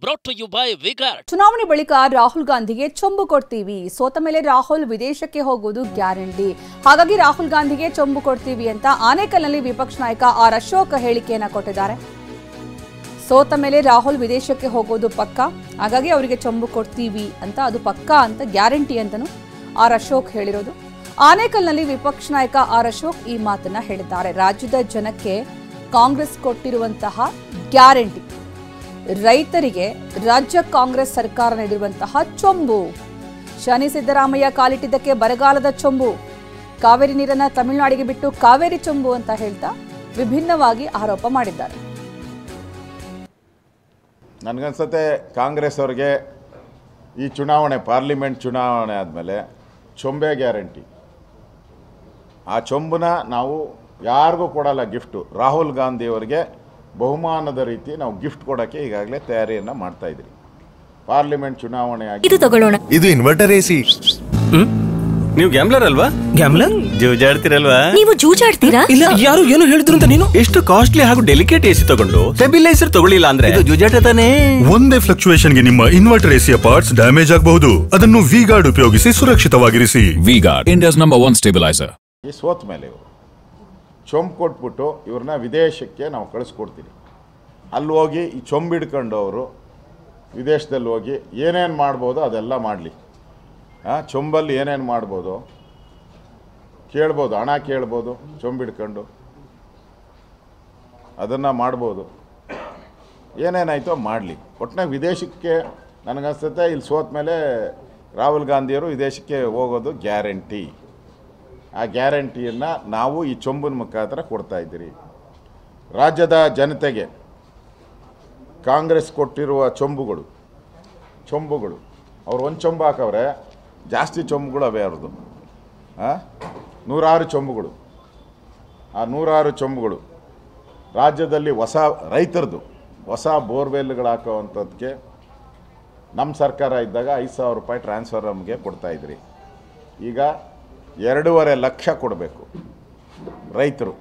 Brought to you by Vigard. ಚುನಾವಣೆ ಬಳಿಕ ರಾಹುಲ್ ಗಾಂಧಿಗೆ ಚೊಂಬು ಕೊಡ್ತೀವಿ, ಸೋತ ಮೇಲೆ ರಾಹುಲ್ ವಿದೇಶಕ್ಕೆ ಹೋಗೋದು ಗ್ಯಾರಂಟಿ. ಹಾಗಾಗಿ ರಾಹುಲ್ ಗಾಂಧಿಗೆ ಚೊಂಬು ಕೊಡ್ತೀವಿ ಅಂತ ಆನೇಕಲ್ನಲ್ಲಿ ವಿಪಕ್ಷ ನಾಯಕ ಆರ್ ಅಶೋಕ್ ಹೇಳಿಕೆಯನ್ನ ಕೊಟ್ಟಿದ್ದಾರೆ. ಸೋತ ಮೇಲೆ ರಾಹುಲ್ ವಿದೇಶಕ್ಕೆ ಹೋಗೋದು ಪಕ್ಕ, ಹಾಗಾಗಿ ಅವರಿಗೆ ಚೊಂಬು ಕೊಡ್ತೀವಿ ಅಂತ, ಅದು ಪಕ್ಕ ಅಂತ, ಗ್ಯಾರಂಟಿ ಅಂತನೂ ಆರ್ ಅಶೋಕ್ ಹೇಳಿರೋದು. ಆನೇಕಲ್ನಲ್ಲಿ ವಿಪಕ್ಷ ನಾಯಕ ಆರ್ ಅಶೋಕ್ ಈ ಮಾತನ್ನ ಹೇಳಿದ್ದಾರೆ. ರಾಜ್ಯದ ಜನಕ್ಕೆ ಕಾಂಗ್ರೆಸ್ ಕೊಟ್ಟಿರುವಂತಹ ಗ್ಯಾರಂಟಿ, ರೈತರಿಗೆ ರಾಜ್ಯ ಕಾಂಗ್ರೆಸ್ ಸರ್ಕಾರ ನೀಡಿರುವಂತಹ ಚೊಂಬು, ಶನಿ ಸಿದ್ದರಾಮಯ್ಯ ಕಾಲಿಟ್ಟಿದ್ದಕ್ಕೆ ಬರಗಾಲದ ಚೊಂಬು, ಕಾವೇರಿ ನೀರನ್ನ ತಮಿಳುನಾಡಿಗೆ ಬಿಟ್ಟು ಕಾವೇರಿ ಚೊಂಬು ಅಂತ ಹೇಳ್ತಾ ವಿಭಿನ್ನವಾಗಿ ಆರೋಪ ಮಾಡಿದ್ದಾರೆ. ನನಗನ್ಸುತ್ತೆ ಕಾಂಗ್ರೆಸ್ ಅವರಿಗೆ ಈ ಚುನಾವಣೆ, ಪಾರ್ಲಿಮೆಂಟ್ ಚುನಾವಣೆ ಆದಮೇಲೆ ಚೊಂಬೆ ಗ್ಯಾರಂಟಿ. ಆ ಚೊಂಬನ್ನ ನಾವು ಯಾರಿಗೂ ಕೊಡಲ್ಲ ಗಿಫ್ಟು. ರಾಹುಲ್ ಗಾಂಧಿ ಅವರಿಗೆ ಬಹುಮಾನದ ರೀತಿ ನಾವು ಗಿಫ್ಟ್ ಕೊಡೋಕ್ಕೆ ಈಗಾಗಲೇ ತಯಾರಿಯನ್ನು ಮಾಡ್ತಾ ಇದ್ದೀವಿ. ಪಾರ್ಲಿಮೆಂಟ್ ಚುನಾವಣೆ ಆಗಿ ಇದು ತಗೊಳ್ಳೋಣ. ಇದು ಇನ್ವರ್ಟರ್ ಎಸಿ. ನೀವು ಗ್ಯಾಮ್ಲರ್ ಅಲ್ವಾ? ಗ್ಯಾಮ್ಲರ್ ಜೂಜಾಡ್ತಿರಲ್ವಾ? ನೀವು ಜೂಜಾಡ್ತೀರಾ? ಇಲ್ಲ, ಯಾರು ಏನು ಹೇಳಿದ್ರು ಅಂತ ನೀನು ಎಷ್ಟು ಕಾಸ್ಟ್ಲಿ ಹಾಗೂ ಡೆಲಿಕೇಟ್ ಎಸಿ ತಗೊಂಡು ಸ್ಟೆಬಿಲೈಸರ್ ತಗೊಳ್ಳಿಲ್ಲ ಅಂದ್ರೆ ಇದು ಜೂಜಾಟ ತಾನೇ. ಒಂದೇ ಫ್ಲಕ್ಚುಯೇಷನ್ ಗೆ ನಿಮ್ಮ ಇನ್ವರ್ಟರ್ ಎಸಿಯ ಪಾರ್ಟ್ಸ್ ಡ್ಯಾಮೇಜ್ ಆಗಬಹುದು. ಅದನ್ನು ವಿಗಾರ್ಡ್ ಉಪಯೋಗಿಸಿ ಸುರಕ್ಷಿತವಾಗಿರಿಸಿ. V-Guard, India's number 1 stabiliser. ಈ ಸೋತ್ ಮೇಲೆ ಇವರು ಚೊಂಬು ಕೊಟ್ಬಿಟ್ಟು ಇವ್ರನ್ನ ವಿದೇಶಕ್ಕೆ ನಾವು ಕಳಿಸ್ಕೊಡ್ತೀವಿ. ಅಲ್ಲಿ ಹೋಗಿ ಈ ಚೊಂಬು ಹಿಡ್ಕೊಂಡು ಅವರು ವಿದೇಶದಲ್ಲಿ ಹೋಗಿ ಏನೇನು ಮಾಡ್ಬೋದು ಅದೆಲ್ಲ ಮಾಡಲಿ. ಚೊಂಬಲ್ಲಿ ಏನೇನು ಮಾಡ್ಬೋದು ಕೇಳ್ಬೋದು, ಹಣ ಕೇಳ್ಬೋದು, ಚೊಂಬು ಹಿಡ್ಕೊಂಡು ಅದನ್ನು ಮಾಡ್ಬೋದು, ಏನೇನಾಯಿತೋ ಮಾಡಲಿ. ಒಟ್ಟಿನಾಗ ವಿದೇಶಕ್ಕೆ ನನಗನ್ಸುತ್ತೆ ಇಲ್ಲಿ ಸೋತ ಮೇಲೆ ರಾಹುಲ್ ಗಾಂಧಿಯವರು ವಿದೇಶಕ್ಕೆ ಹೋಗೋದು ಗ್ಯಾರಂಟಿ. ಆ ಗ್ಯಾರಂಟಿಯನ್ನು ನಾವು ಈ ಚೊಂಬಿನ ಮುಖಾಂತರ ಕೊಡ್ತಾ ಇದ್ದೀರಿ. ರಾಜ್ಯದ ಜನತೆಗೆ ಕಾಂಗ್ರೆಸ್ ಕೊಟ್ಟಿರುವ ಚೊಂಬುಗಳು ಅವ್ರು ಒಂದು ಚೊಂಬು ಹಾಕವ್ರೆ, ಜಾಸ್ತಿ ಚೊಂಬುಗಳು ಅವೇ ಅವ್ರದ್ದು. 106 ಚೊಂಬುಗಳು. ಆ 106 ಚೊಂಬುಗಳು ರಾಜ್ಯದಲ್ಲಿ ರೈತರದು ಹೊಸ ಬೋರ್ವೆಲ್ಗಳು ಹಾಕೋವಂಥದ್ದಕ್ಕೆ ನಮ್ಮ ಸರ್ಕಾರ ಇದ್ದಾಗ 5,000 ರೂಪಾಯಿ ಟ್ರಾನ್ಸ್ಫರ್ ನಮಗೆ ಕೊಡ್ತಾಯಿದ್ರಿ. ಈಗ 2.5 ಲಕ್ಷ ಕೊಡಬೇಕು ರೈತರು.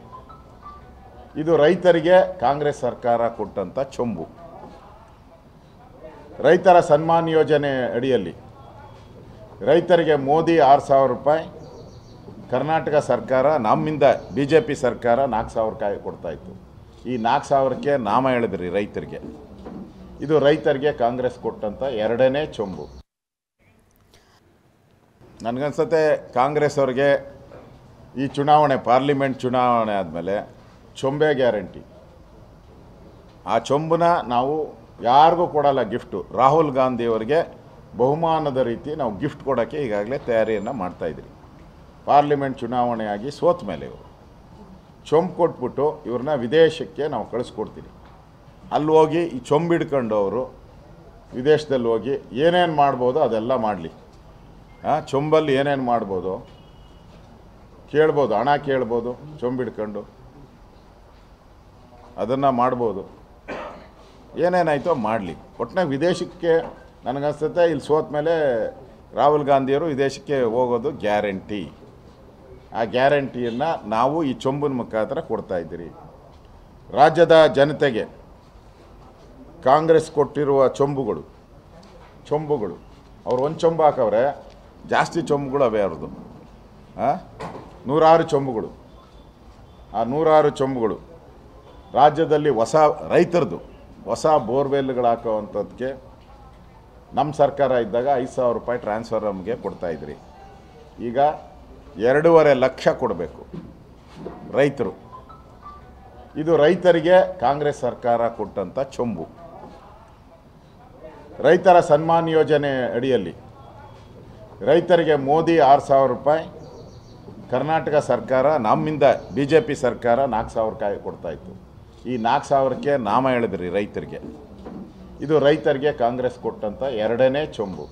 ಇದು ರೈತರಿಗೆ ಕಾಂಗ್ರೆಸ್ ಸರ್ಕಾರ ಕೊಟ್ಟಂಥ ಚೊಂಬು. ರೈತರ ಸನ್ಮಾನ್ ಯೋಜನೆ ಅಡಿಯಲ್ಲಿ ರೈತರಿಗೆ ಮೋದಿ 6,000 ರೂಪಾಯಿ, ಕರ್ನಾಟಕ ಸರ್ಕಾರ ನಮ್ಮಿಂದ BJP ಸರ್ಕಾರ 4,000 ರೂಪಾಯಿ ಕೊಡ್ತಾಯಿತ್ತು. ಈ 4,000ಕ್ಕೆ ನಾಮ ಹೇಳಿದ್ರಿ ರೈತರಿಗೆ. ಇದು ರೈತರಿಗೆ ಕಾಂಗ್ರೆಸ್ ಕೊಟ್ಟಂಥ 2ನೇ ಚೊಂಬು. ನನಗನ್ಸುತ್ತೆ ಕಾಂಗ್ರೆಸ್ ಅವರಿಗೆ ಈ ಚುನಾವಣೆ, ಪಾರ್ಲಿಮೆಂಟ್ ಚುನಾವಣೆ ಆದಮೇಲೆ ಚೊಂಬೆ ಗ್ಯಾರಂಟಿ. ಆ ಚೊಂಬನ್ನ ನಾವು ಯಾರಿಗೂ ಕೊಡಲ್ಲ ಗಿಫ್ಟು. ರಾಹುಲ್ ಗಾಂಧಿ ಅವರಿಗೆ ಬಹುಮಾನದ ರೀತಿ ನಾವು ಗಿಫ್ಟ್ ಕೊಡೋಕ್ಕೆ ಈಗಾಗಲೇ ತಯಾರಿಯನ್ನು ಮಾಡ್ತಾಯಿದ್ದೀವಿ. ಪಾರ್ಲಿಮೆಂಟ್ ಚುನಾವಣೆ ಆಗಿ ಸೋತ ಮೇಲೆ ಇವರು ಚೊಂಬು ಕೊಟ್ಬಿಟ್ಟು ಇವ್ರನ್ನ ವಿದೇಶಕ್ಕೆ ನಾವು ಕಳಿಸ್ಕೊಡ್ತೀವಿ. ಅಲ್ಲಿ ಹೋಗಿ ಈ ಚೊಂಬು ಹಿಡ್ಕೊಂಡು ಅವರು ವಿದೇಶದಲ್ಲಿ ಹೋಗಿ ಏನೇನು ಮಾಡ್ಬೋದು ಅದೆಲ್ಲ ಮಾಡಲಿ. ಚೊಂಬಲ್ಲಿ ಏನೇನು ಮಾಡ್ಬೋದು ಕೇಳ್ಬೋದು, ಹಣ ಕೇಳ್ಬೋದು, ಚೊಂಬು ಹಿಡ್ಕೊಂಡು ಅದನ್ನು ಮಾಡ್ಬೋದು, ಏನೇನಾಯಿತೋ ಮಾಡಲಿ. ಒಟ್ಟಿನಾಗ ವಿದೇಶಕ್ಕೆ ನನಗನ್ಸುತ್ತೆ ಇಲ್ಲಿ ಸೋತ ಮೇಲೆ ರಾಹುಲ್ ಗಾಂಧಿಯವರು ವಿದೇಶಕ್ಕೆ ಹೋಗೋದು ಗ್ಯಾರಂಟಿ. ಆ ಗ್ಯಾರಂಟಿಯನ್ನು ನಾವು ಈ ಚೊಂಬಿನ ಮುಖಾಂತರ ಕೊಡ್ತಾ ಇದ್ದೀರಿ. ರಾಜ್ಯದ ಜನತೆಗೆ ಕಾಂಗ್ರೆಸ್ ಕೊಟ್ಟಿರುವ ಚೊಂಬುಗಳು ಅವ್ರು ಒಂದು ಚೊಂಬು ಹಾಕವ್ರೆ, ಜಾಸ್ತಿ ಚೊಂಬುಗಳು ಅವೇ ಅವ್ರದ್ದು. 106 ಚೊಂಬುಗಳು. ಆ 106 ಚೊಂಬುಗಳು ರಾಜ್ಯದಲ್ಲಿ ರೈತರದು ಹೊಸ ಬೋರ್ವೆಲ್ಗಳು ಹಾಕೋವಂಥದ್ದಕ್ಕೆ ನಮ್ಮ ಸರ್ಕಾರ ಇದ್ದಾಗ 5,000 ರೂಪಾಯಿ ಟ್ರಾನ್ಸ್ಫರ್ ನಮಗೆ ಕೊಡ್ತಾಯಿದ್ರಿ. ಈಗ 2.5 ಲಕ್ಷ ಕೊಡಬೇಕು ರೈತರು. ಇದು ರೈತರಿಗೆ ಕಾಂಗ್ರೆಸ್ ಸರ್ಕಾರ ಕೊಟ್ಟಂಥ ಚೊಂಬು. ರೈತರ ಸನ್ಮಾನ್ ಯೋಜನೆ ಅಡಿಯಲ್ಲಿ ರೈತರಿಗೆ ಮೋದಿ 6,000 ರೂಪಾಯಿ, ಕರ್ನಾಟಕ ಸರ್ಕಾರ ನಮ್ಮಿಂದ BJP ಸರ್ಕಾರ 4,000 ರೂಪಾಯಿ ಕೊಡ್ತಾಯಿತ್ತು. ಈ 4,000ಕ್ಕೆ ನಾಮ ಹೇಳಿದ್ರಿ ರೈತರಿಗೆ. ಇದು ರೈತರಿಗೆ ಕಾಂಗ್ರೆಸ್ ಕೊಟ್ಟಂಥ 2ನೇ ಚೊಂಬು.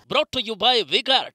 Brought to you by Vigard.